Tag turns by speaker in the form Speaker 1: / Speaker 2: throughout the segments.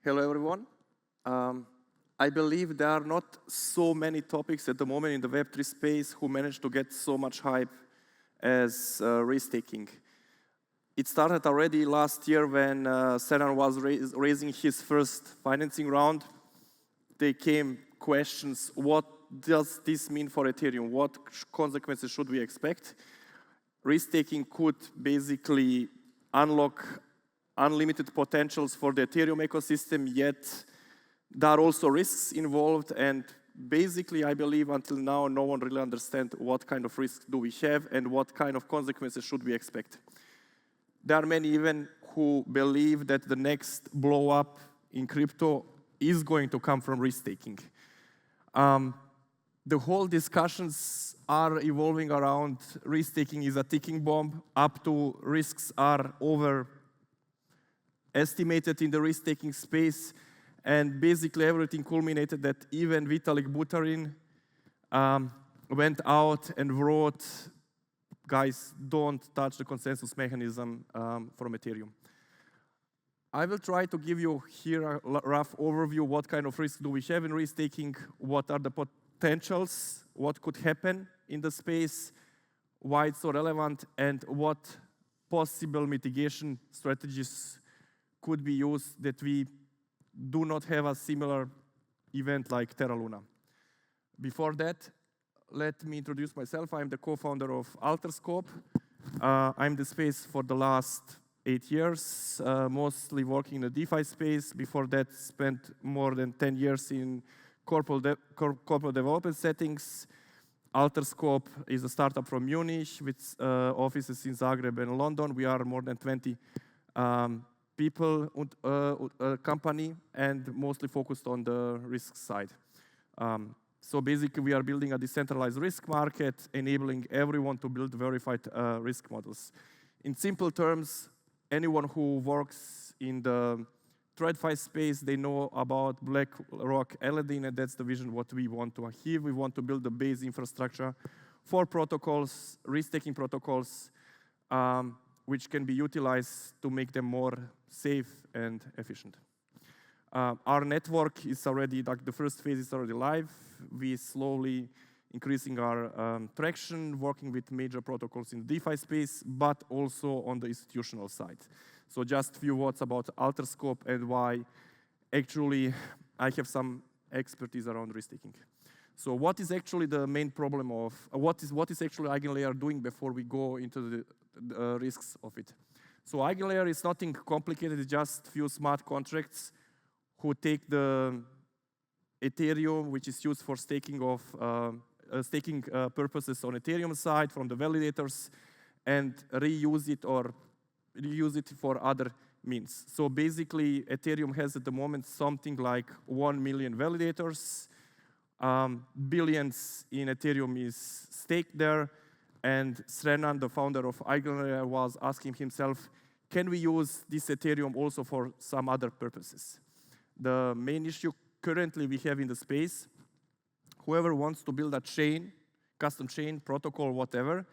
Speaker 1: Hello, everyone. I believe there are not so many topics at the moment in the Web3 space who managed to get so much hype as restaking. It started already last year when Senan was raising his first financing round. There came questions, what does this mean for Ethereum? What consequences should we expect? Restaking could basically unlock unlimited potentials for the Ethereum ecosystem, yet there are also risks involved, and basically I believe until now no one really understands what kind of risks do we have and what kind of consequences should we expect. There are many even who believe that the next blow up in crypto is going to come from restaking. The whole discussions are evolving around restaking is a ticking bomb, up to risks are overestimated in the restaking space, and basically everything culminated that even Vitalik Buterin went out and wrote, guys, don't touch the consensus mechanism from Ethereum. I will try to give you here a rough overview, what kind of risk do we have in restaking, what are the potentials, what could happen in the space, why it's so relevant, and what possible mitigation strategies could be used that we do not have a similar event like Terra Luna. Before that, let me introduce myself. I'm the co-founder of Alterscope. I'm the space for the last 8 years, mostly working in the DeFi space. Before that, spent more than 10 years in corporate development settings. Alterscope is a startup from Munich with offices in Zagreb and London. We are more than 20 people, company, and mostly focused on the risk side. So basically, we are building a decentralized risk market, enabling everyone to build verified risk models. In simple terms, anyone who works in the TradFi space, they know about BlackRock Aladdin, and that's the vision what we want to achieve. We want to build the base infrastructure for protocols, restaking protocols, which can be utilized to make them more safe and efficient. Our network is already, like the first phase is already live. We slowly increasing our traction, working with major protocols in the DeFi space, but also on the institutional side. So just a few words about Alterscope and why actually I have some expertise around restaking. So what is actually the main problem of, what is actually EigenLayer doing before we go into the risks of it? So EigenLayer is nothing complicated, it's just few smart contracts who take the Ethereum, which is used for staking purposes on Ethereum side from the validators, and reuse it for other means. So basically, Ethereum has at the moment something like 1 million validators. Billions in Ethereum is staked there. And Srenan, the founder of EigenLayer, was asking himself, can we use this Ethereum also for some other purposes? The main issue currently we have in the space, whoever wants to build a chain, custom chain, protocol, whatever,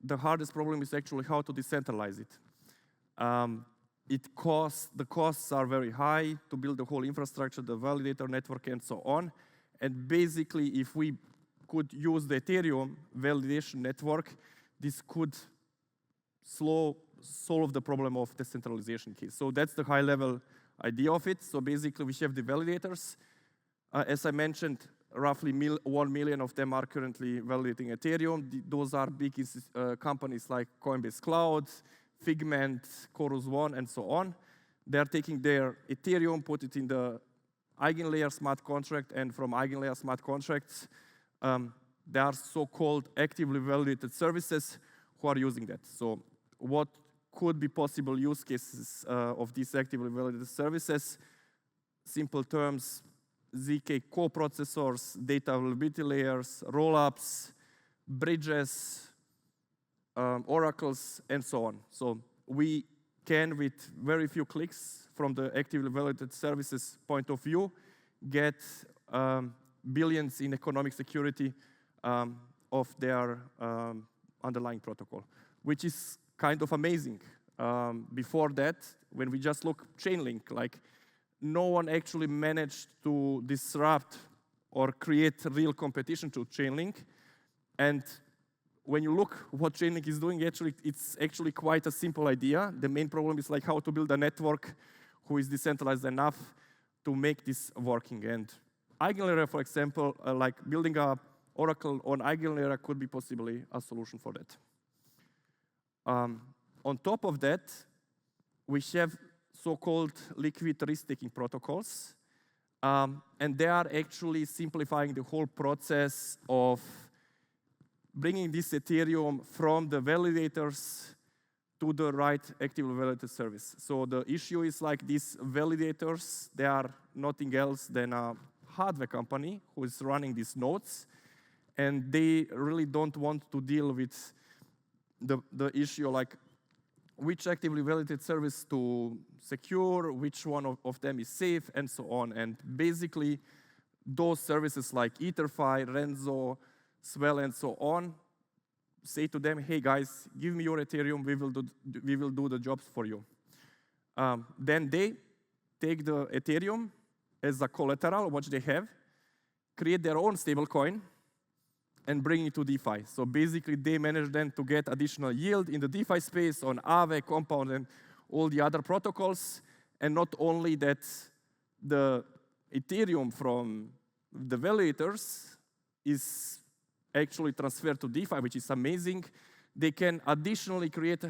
Speaker 1: the hardest problem is actually how to decentralize it. The costs are very high to build the whole infrastructure, the validator network, and so on. And basically, if we could use the Ethereum validation network, this could solve the problem of decentralization case. So that's the high-level idea of it. So basically, we have the validators. As I mentioned, roughly 1 million of them are currently validating Ethereum. Those are big companies like Coinbase Cloud, Figment, Chorus One, and so on. They're taking their Ethereum, put it in the EigenLayer smart contract, and from EigenLayer smart contracts, there are so-called actively validated services who are using that. So what could be possible use cases of these actively validated services? Simple terms, ZK coprocessors, data availability layers, rollups, bridges, oracles, and so on. So we can, with very few clicks from the actively validated services point of view, get billions in economic security of their underlying protocol, which is kind of amazing. Before that, when we just look Chainlink, like no one actually managed to disrupt or create real competition to Chainlink. And when you look what Chainlink is doing, actually, it's actually quite a simple idea. The main problem is like how to build a network who is decentralized enough to make this working. And EigenLayer, for example, like building a Oracle on EigenLayer could be possibly a solution for that. On top of that, we have so-called liquid risk-taking protocols. And they are actually simplifying the whole process of bringing this Ethereum from the validators to the right actively validated service. So the issue is like these validators, they are nothing else than a hardware company who is running these nodes, and they really don't want to deal with the issue like which actively validated service to secure, which one of them is safe, and so on. And basically, those services like EtherFi, Renzo, Swell, and so on, say to them, hey guys, give me your Ethereum, we will do the jobs for you. Then they take the Ethereum as a collateral, which they have, create their own stablecoin, and bring it to DeFi. So basically, they manage then to get additional yield in the DeFi space on Aave, Compound, and all the other protocols. And not only that, the Ethereum from the validators is actually transferred to DeFi, which is amazing. They can additionally create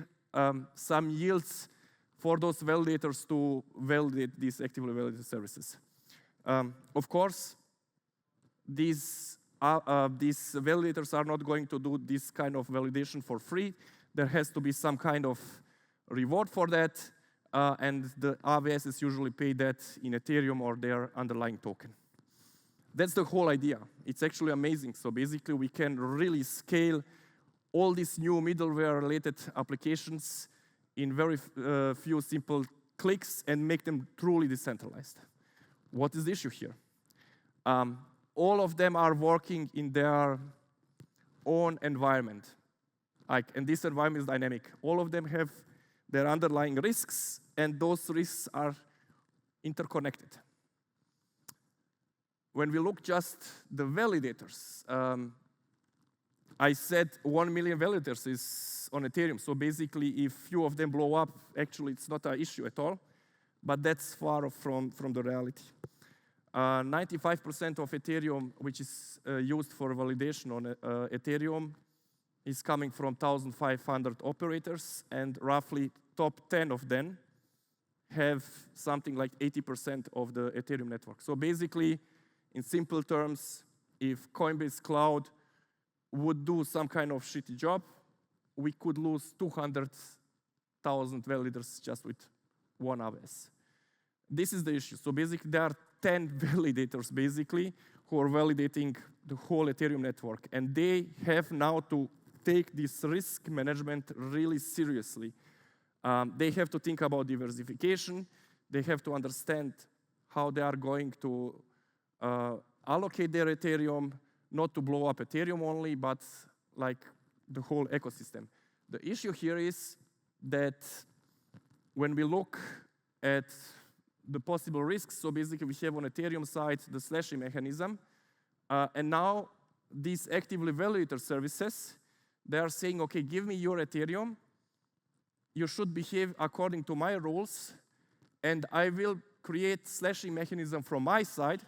Speaker 1: some yields for those validators to validate these actively validated services. Of course, these validators are not going to do this kind of validation for free. There has to be some kind of reward for that, and the AWS usually pay that in Ethereum or their underlying token. That's the whole idea. It's actually amazing. So basically, we can really scale all these new middleware-related applications in very few simple clicks and make them truly decentralized. What is the issue here? All of them are working in their own environment. And this environment is dynamic. All of them have their underlying risks, and those risks are interconnected. When we look just the validators, I said 1 million validators is on Ethereum. So basically, if few of them blow up, actually, it's not an issue at all. But that's far from the reality. 95% of Ethereum, which is used for validation on Ethereum, is coming from 1,500 operators, and roughly top 10 of them have something like 80% of the Ethereum network. So basically, in simple terms, if Coinbase Cloud would do some kind of shitty job, we could lose 200,000 validators just with one AWS. This is the issue. So basically, there are 10 validators, basically, who are validating the whole Ethereum network. And they have now to take this risk management really seriously. They have to think about diversification. They have to understand how they are going to allocate their Ethereum, not to blow up Ethereum only, but like the whole ecosystem. The issue here is that when we look at the possible risks, so basically we have on Ethereum side the slashing mechanism, and now these actively validator services, they are saying, okay, give me your Ethereum, you should behave according to my rules, and I will create slashing mechanism from my side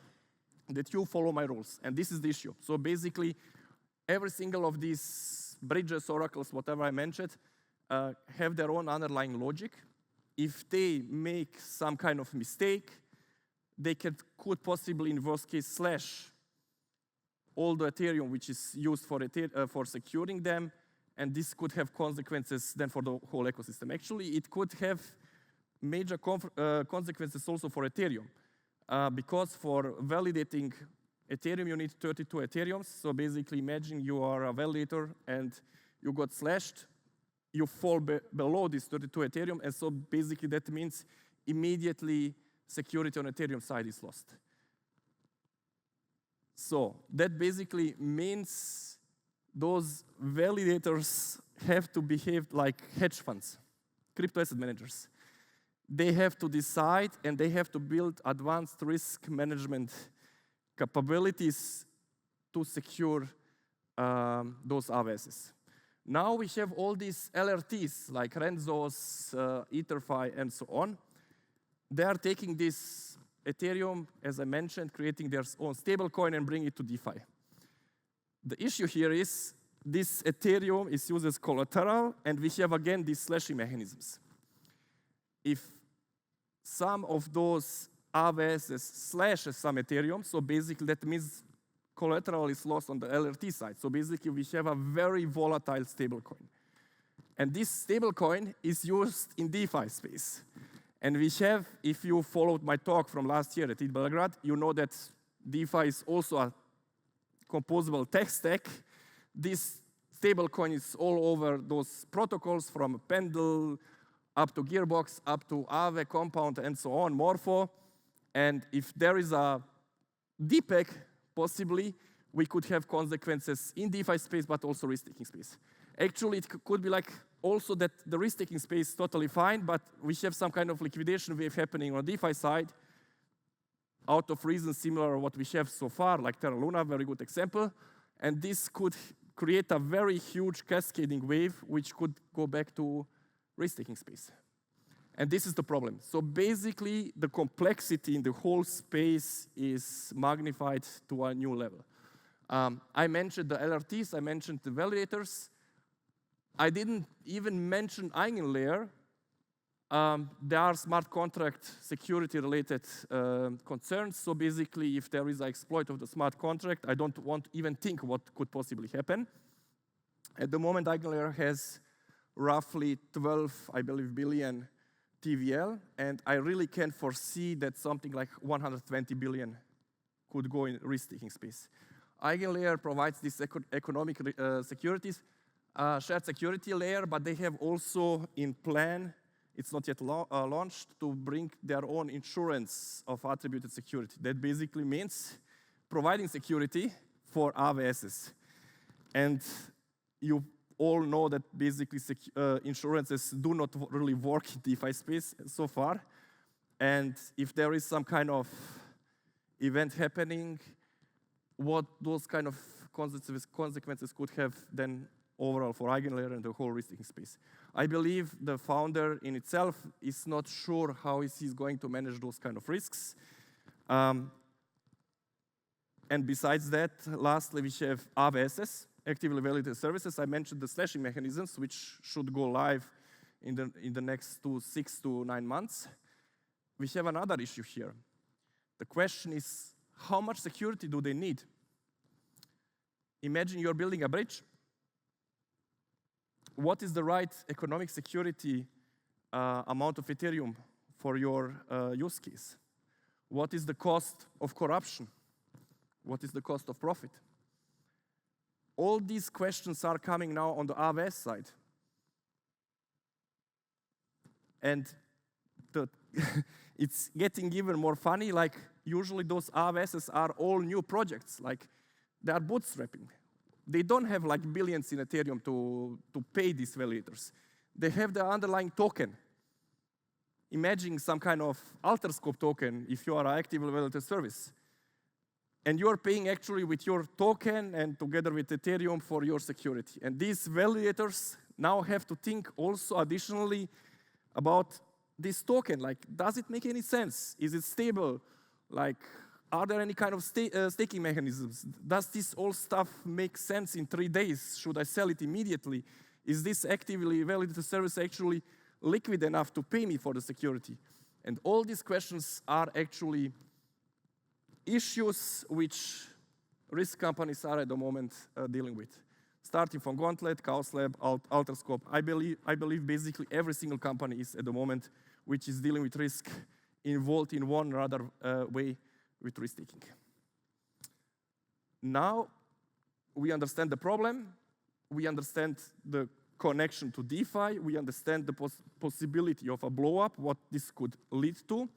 Speaker 1: that you follow my rules. And this is the issue. So basically, every single of these bridges, oracles, whatever I mentioned, have their own underlying logic. If they make some kind of mistake, they could possibly, in worst case, slash all the Ethereum which is used for securing them, and this could have consequences then for the whole ecosystem. Actually, it could have major consequences also for Ethereum, because for validating Ethereum, you need 32 Ethereums. So basically, imagine you are a validator and you got slashed. You fall below this 32 Ethereum, and so basically that means immediately security on Ethereum side is lost. So that basically means those validators have to behave like hedge funds, crypto asset managers. they have to decide and they have to build advanced risk management capabilities to secure those AWSs. Now we have all these LRTs like Renzos, EtherFi, and so on. They are taking this Ethereum, as I mentioned, creating their own stablecoin and bring it to DeFi. The issue here is this Ethereum is used as collateral, and we have again these slashing mechanisms. If some of those AWSs slashes some Ethereum, so basically that means collateral is lost on the LRT side. So basically we have a very volatile stablecoin. And this stablecoin is used in DeFi space. And we have, if you followed my talk from last year at ETH Belgrade, you know that DeFi is also a composable tech stack. This stablecoin is all over those protocols from Pendle up to Gearbox, up to Aave, Compound, and so on, Morpho. And if there is a DPEG, possibly, we could have consequences in DeFi space, but also risk-taking space. Actually, it could be like also that the risk-taking space is totally fine, but we have some kind of liquidation wave happening on the DeFi side out of reasons similar to what we have so far, like Terra Luna, very good example. And this could create a very huge cascading wave, which could go back to risk-taking space. And this is the problem. So basically, the complexity in the whole space is magnified to a new level. I mentioned the LRTs, I mentioned the validators. I didn't even mention EigenLayer. There are smart contract security-related concerns. So basically, if there is an exploit of the smart contract, I don't want to even think what could possibly happen. At the moment, EigenLayer has roughly 12, I believe, billion TVL, and I really can't foresee that something like 120 billion could go in risk-taking space. EigenLayer provides this economic securities, shared security layer, but they have also in plan, it's not yet launched, to bring their own insurance of attributed security. That basically means providing security for AWSs. And you all know that basically insurances do not really work in DeFi space so far. And if there is some kind of event happening, what those kind of consequences could have then overall for EigenLayer and the whole risk-taking space. I believe the founder in itself is not sure how he's going to manage those kind of risks. And besides that, lastly, we have AWSs, actively validated services. I mentioned the slashing mechanisms, which should go live in the next 6 to 9 months. We have another issue here. The question is, how much security do they need? Imagine you're building a bridge. What is the right economic security amount of Ethereum for your use case? What is the cost of corruption? What is the cost of profit? All these questions are coming now on the AWS side. And it's getting even more funny, like usually those AWSs are all new projects, like they are bootstrapping. They don't have like billions in Ethereum to pay these validators. They have the underlying token. Imagine some kind of Alterscope token if you are an actively validated service. And you're paying actually with your token and together with Ethereum for your security. And these validators now have to think also additionally about this token. Like, does it make any sense? Is it stable? Like, are there any kind of staking mechanisms? Does this all stuff make sense in 3 days? Should I sell it immediately? Is this actively validated service actually liquid enough to pay me for the security? And all these questions are actually issues which risk companies are at the moment dealing with. Starting from Gauntlet, Chaos Lab, Alterscope, I believe basically every single company is at the moment which is dealing with risk involved in one or other way with risk taking. Now we understand the problem, we understand the connection to DeFi, we understand the possibility of a blow up, what this could lead to.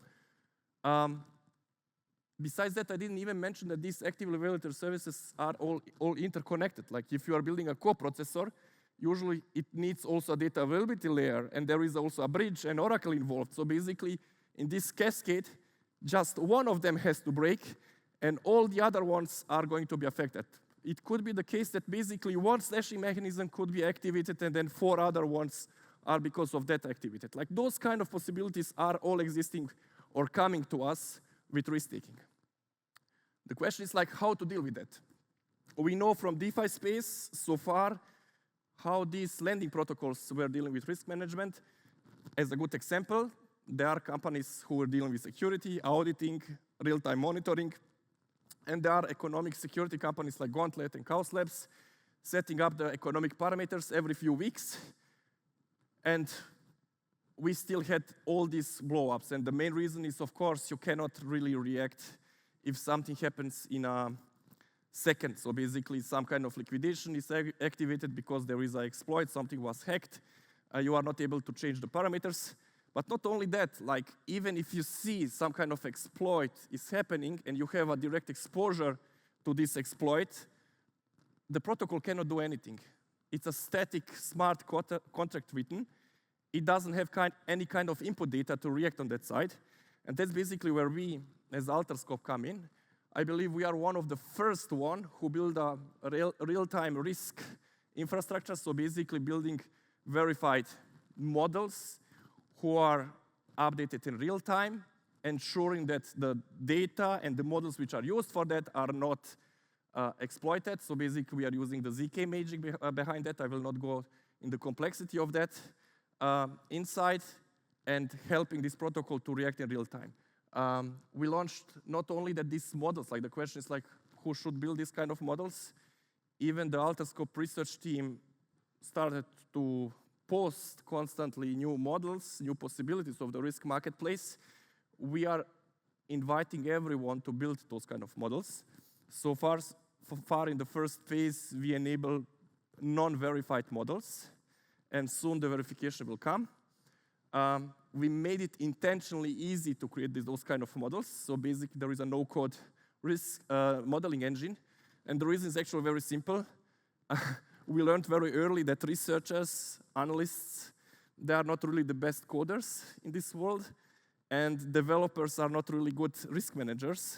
Speaker 1: Besides that, I didn't even mention that these actively validated services are all interconnected. Like if you are building a coprocessor, usually it needs also a data availability layer, and there is also a bridge and Oracle involved. So basically, in this cascade, just one of them has to break, and all the other ones are going to be affected. It could be the case that basically one slashing mechanism could be activated, and then 4 other ones are because of that activated. Like those kind of possibilities are all existing or coming to us with risk-taking. The question is like how to deal with that. We know from DeFi space so far how these lending protocols were dealing with risk management. As a good example, there are companies who are dealing with security, auditing, real-time monitoring, and there are economic security companies like Gauntlet and Chaos Labs setting up the economic parameters every few weeks. And we still had all these blow-ups. And the main reason is, of course, you cannot really react if something happens in a second. So basically, some kind of liquidation is activated because there is an exploit, something was hacked. You are not able to change the parameters. But not only that, like even if you see some kind of exploit is happening and you have a direct exposure to this exploit, the protocol cannot do anything. It's a static smart contract written. It doesn't have any kind of input data to react on that side. And that's basically where we, as Alterscope, come in. I believe we are one of the first one who build a real-time risk infrastructure, so basically building verified models who are updated in real time, ensuring that the data and the models which are used for that are not exploited. So basically, we are using the ZK magic behind that. I will not go in the complexity of that inside, and helping this protocol to react in real time. We launched not only that these models, like the question is like, who should build these kind of models? Even the Alterscope research team started to post constantly new models, new possibilities of the risk marketplace. We are inviting everyone to build those kind of models. So far in the first phase, we enable non-verified models, and soon the verification will come. We made it intentionally easy to create those kind of models. So basically, there is a no-code risk modeling engine, and the reason is actually very simple. We learned very early that researchers, analysts, they are not really the best coders in this world, and developers are not really good risk managers.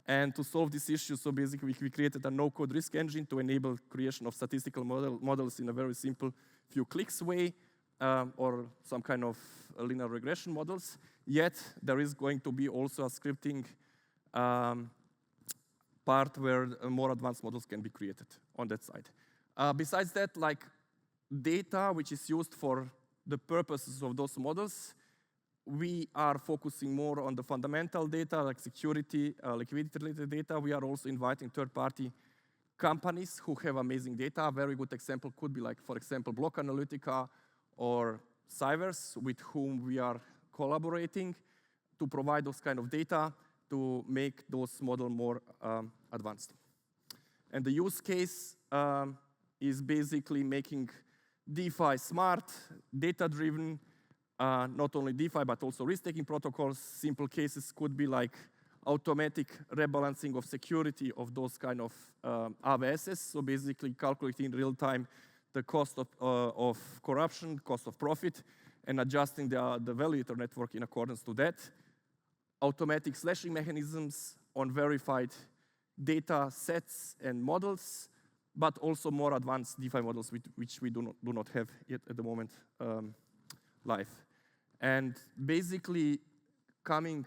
Speaker 1: And to solve this issue, so basically we created a no-code risk engine to enable creation of statistical models in a very simple few clicks way, or some kind of linear regression models. Yet there is going to be also a scripting part where more advanced models can be created on that side. Besides that, like data which is used for the purposes of those models, we are focusing more on the fundamental data, like security, liquidity-related data. We are also inviting third-party companies who have amazing data. A very good example could be like, for example, Block Analytica or Cybers, with whom we are collaborating to provide those kind of data to make those models more advanced. And the use case is basically making DeFi smart, data-driven, not only DeFi, but also risk-taking protocols. Simple cases could be like automatic rebalancing of security of those kind of AWSs. So basically calculating in real time the cost of corruption, cost of profit, and adjusting the validator network in accordance to that. Automatic slashing mechanisms on verified data sets and models, but also more advanced DeFi models which we do not have yet at the moment live. And basically, coming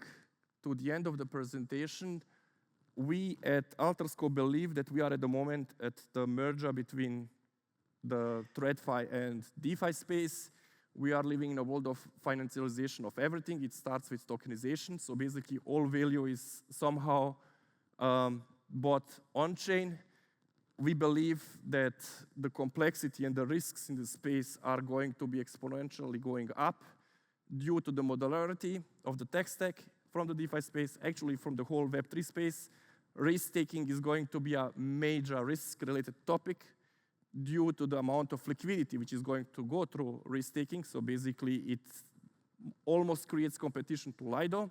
Speaker 1: to the end of the presentation, we at Alterscope believe that we are at the moment at the merger between the TradFi and DeFi space. We are living in a world of financialization of everything. It starts with tokenization. So basically, all value is somehow bought on-chain. We believe that the complexity and the risks in the space are going to be exponentially going up due to the modularity of the tech stack from the DeFi space, actually from the whole Web3 space. Risk-taking is going to be a major risk-related topic due to the amount of liquidity which is going to go through risk-taking. So basically, it almost creates competition to Lido.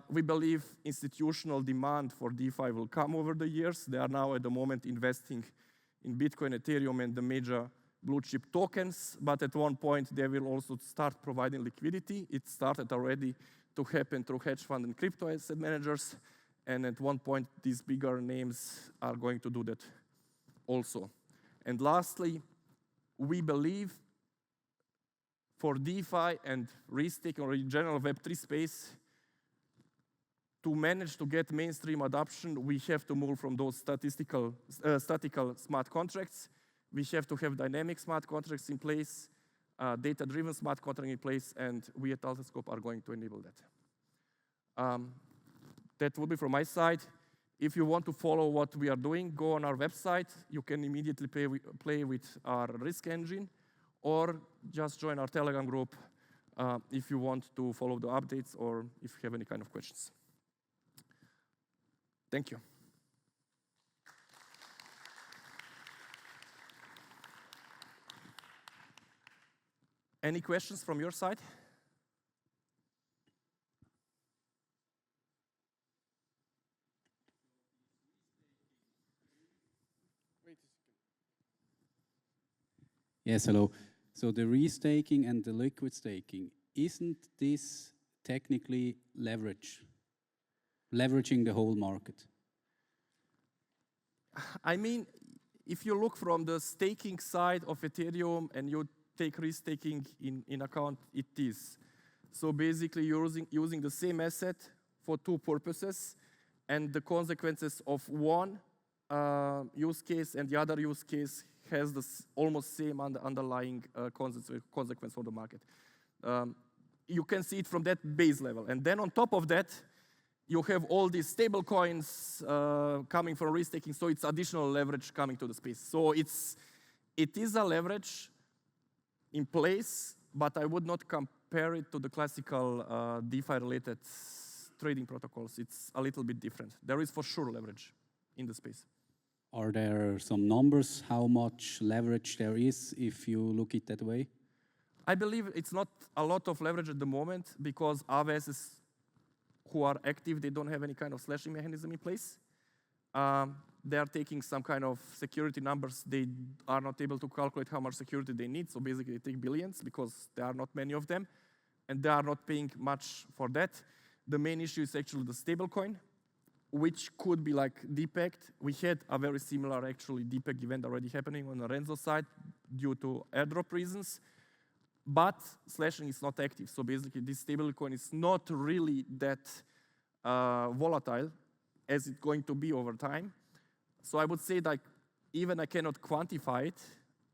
Speaker 1: We believe institutional demand for DeFi will come over the years. They are now at the moment investing in Bitcoin, Ethereum, and the major blue chip tokens, but at one point they will also start providing liquidity. It started already to happen through hedge fund and crypto asset managers, and at one point these bigger names are going to do that also. And lastly, we believe for DeFi and restaking or in general Web3 space, to manage to get mainstream adoption, we have to move from those statistical smart contracts. We have to have dynamic smart contracts in place, data-driven smart contracts in place, and we at Alterscope are going to enable that. That will be from my side. If you want to follow what we are doing, go on our website. You can immediately play with our risk engine, or just join our Telegram group if you want to follow the updates or if you have any kind of questions. Thank you. Any questions from your side?
Speaker 2: Wait a second.
Speaker 3: Yes, hello. So the restaking and the liquid staking, isn't this technically leveraging the whole market?
Speaker 1: I mean, if you look from the staking side of Ethereum and you take restaking in account, it is. So basically you're using the same asset for two purposes, and the consequences of one use case and the other use case has the almost same underlying consequence for the market. You can see it from that base level. And then on top of that, you have all these stable coins coming from restaking, so it's additional leverage coming to the space. So it is a leverage in place, but I would not compare it to the classical DeFi-related trading protocols. It's a little bit different. There is for sure leverage in the space.
Speaker 3: Are there some numbers how much leverage there is if you look it that way?
Speaker 1: I believe it's not a lot of leverage at the moment because AWSs who are active, they don't have any kind of slashing mechanism in place. They are taking some kind of security numbers. They are not able to calculate how much security they need, so basically they take billions because there are not many of them, and they are not paying much for that. The main issue is actually the stablecoin, which could be like DPEG. We had a very similar actually DPEG event already happening on the Renzo side due to airdrop reasons, but slashing is not active. So basically this stablecoin is not really that volatile as it's going to be over time. So I would say like, even I cannot quantify it,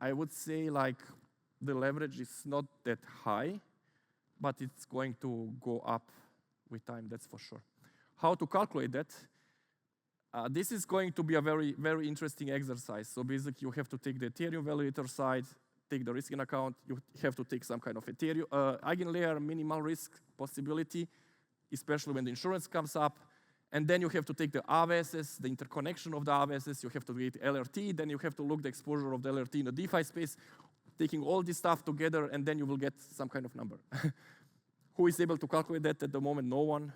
Speaker 1: I would say like the leverage is not that high, but it's going to go up with time, that's for sure. How to calculate that? This is going to be a very, very interesting exercise. So basically you have to take the Ethereum validator side, take the risk in account, you have to take some kind of Ethereum, eigenlayer minimal risk possibility, especially when the insurance comes up. And then you have to take the AWSs, the interconnection of the AWSs, you have to create LRT, then you have to look the exposure of the LRT in the DeFi space, taking all this stuff together, and then you will get some kind of number. Who is able to calculate that at the moment? No one.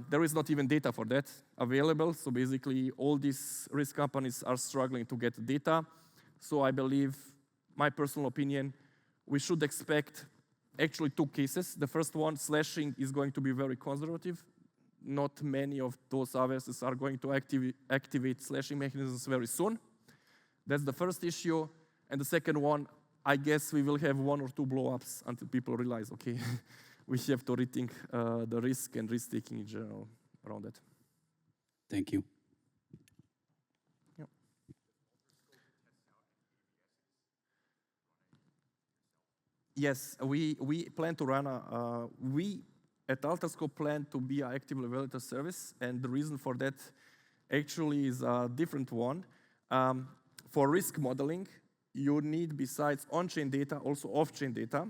Speaker 1: There is not even data for that available, so basically all these risk companies are struggling to get data. So I believe, my personal opinion, we should expect actually two cases. The first one, slashing is going to be very conservative. Not many of those AWSs are going to activate slashing mechanisms very soon. That's the first issue. And the second one, I guess we will have one or two blow-ups until people realize, okay, we have to rethink the risk and risk-taking in general around that.
Speaker 3: Thank you.
Speaker 1: Yep. Yes, we plan to run we at Alterscope plan to be an actively validated service, and the reason for that actually is a different one. For risk modeling, you need, besides on-chain data, also off-chain data.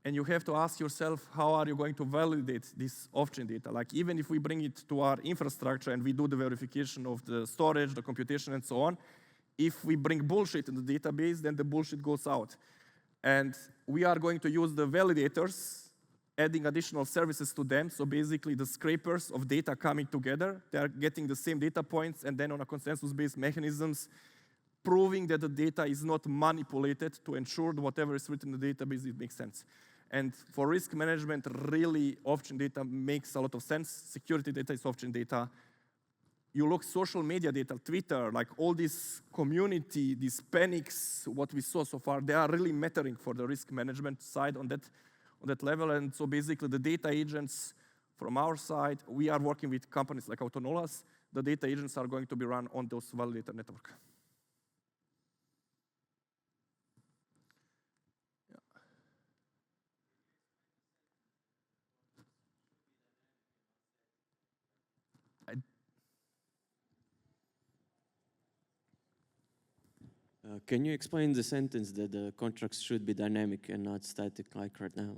Speaker 1: And you have to ask yourself, how are you going to validate this off-chain data? Like, even if we bring it to our infrastructure and we do the verification of the storage, the computation, and so on, if we bring bullshit in the database, then the bullshit goes out. And we are going to use the validators, adding additional services to them. So basically, the scrapers of data coming together, they are getting the same data points, and then on a consensus-based mechanisms, proving that the data is not manipulated to ensure that whatever is written in the database, it makes sense. And for risk management, really, off-chain data makes a lot of sense. Security data is off-chain data. You look social media data, Twitter, like all this community, these panics, what we saw so far, they are really mattering for the risk management side on that level. And so basically the data agents from our side, we are working with companies like Autonolas. The data agents are going to be run on those validator network.
Speaker 4: Can you explain the sentence that the contracts should be dynamic and not static like right now?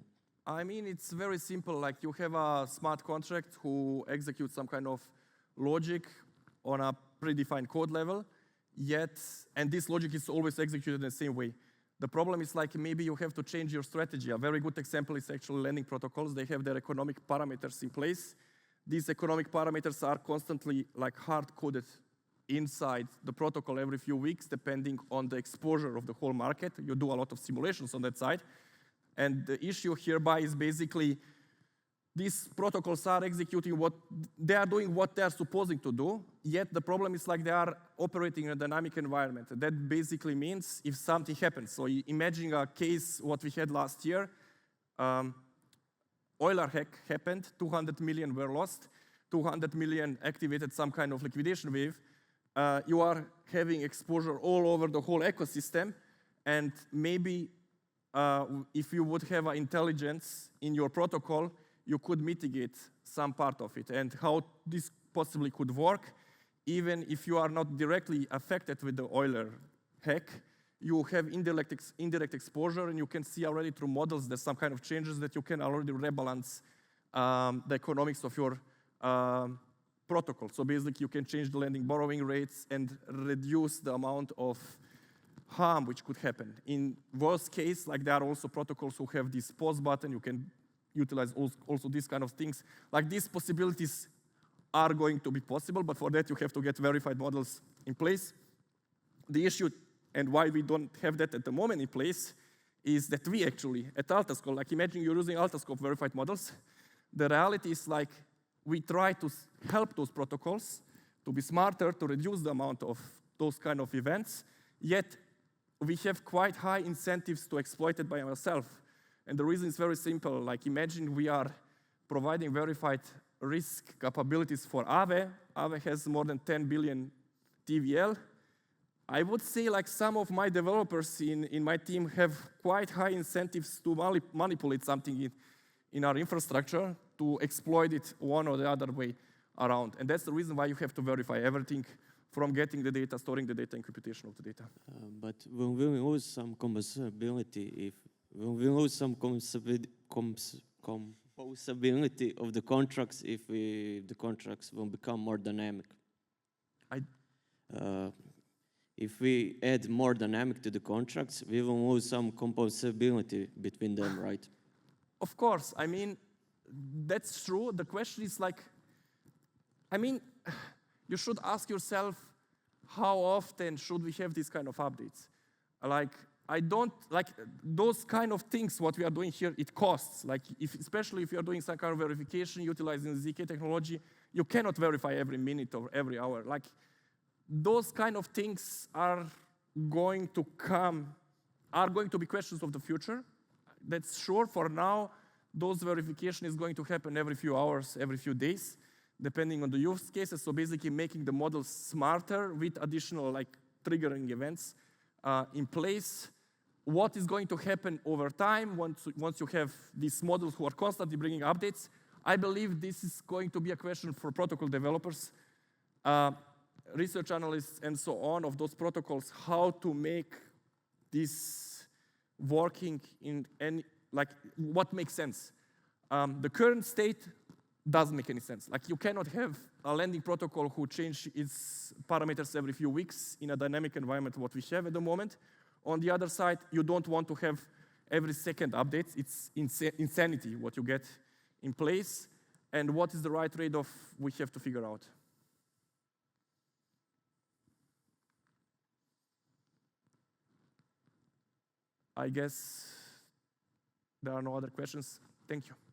Speaker 1: I mean, it's very simple. Like you have a smart contract who executes some kind of logic on a predefined code level, and this logic is always executed in the same way. The problem is like maybe you have to change your strategy. A very good example is actually lending protocols. They have their economic parameters in place. These economic parameters are constantly like hard-coded inside the protocol every few weeks, depending on the exposure of the whole market. You do a lot of simulations on that side. And the issue hereby is basically these protocols are executing they are doing what they are supposed to do, yet the problem is like they are operating in a dynamic environment. That basically means if something happens. So imagine a case what we had last year, Euler hack happened, 200 million were lost, 200 million activated some kind of liquidation wave. You are having exposure all over the whole ecosystem, and maybe if you would have intelligence in your protocol, you could mitigate some part of it. And how this possibly could work, even if you are not directly affected with the Euler hack, you have indirect exposure, and you can see already through models there's some kind of changes that you can already rebalance the economics of your protocol. So basically, you can change the lending borrowing rates and reduce the amount of harm which could happen. In worst case, like there are also protocols who have this pause button. You can utilize also these kind of things. Like these possibilities are going to be possible, but for that you have to get verified models in place. The issue and why we don't have that at the moment in place is that we actually, at Alterscope, like imagine you're using Alterscope verified models. The reality is like we try to help those protocols to be smarter, to reduce the amount of those kind of events, yet we have quite high incentives to exploit it by ourselves. And the reason is very simple. Like imagine we are providing verified risk capabilities for Aave. Aave has more than 10 billion TVL. I would say like some of my developers in my team have quite high incentives to manipulate something in our infrastructure to exploit it one or the other way around. And that's the reason why you have to verify everything from getting the data, storing the data, and computation of the data.
Speaker 4: But when we lose some composability, when we lose some composability of the contracts, if the contracts will become more dynamic. If we add more dynamic to the contracts, we will lose some composability between them, right?
Speaker 1: Of course. I mean, that's true. The question is like, I mean, you should ask yourself, how often should we have these kind of updates? Like, I don't, like, those kind of things, what we are doing here, it costs. Like, especially if you are doing some kind of verification utilizing ZK technology, you cannot verify every minute or every hour. Like, those kind of things are going to be questions of the future. That's sure. For now, those verification is going to happen every few hours, every few days, depending on the use cases. So basically making the models smarter with additional like triggering events in place. What is going to happen over time once you have these models who are constantly bringing updates? I believe this is going to be a question for protocol developers, research analysts, and so on of those protocols, how to make this working in any, like what makes sense. The current state doesn't make any sense. Like you cannot have a lending protocol who change its parameters every few weeks in a dynamic environment what we have at the moment. On the other side, you don't want to have every second updates. It's insanity what you get in place. And what is the right trade-off we have to figure out. I guess there are no other questions. Thank you.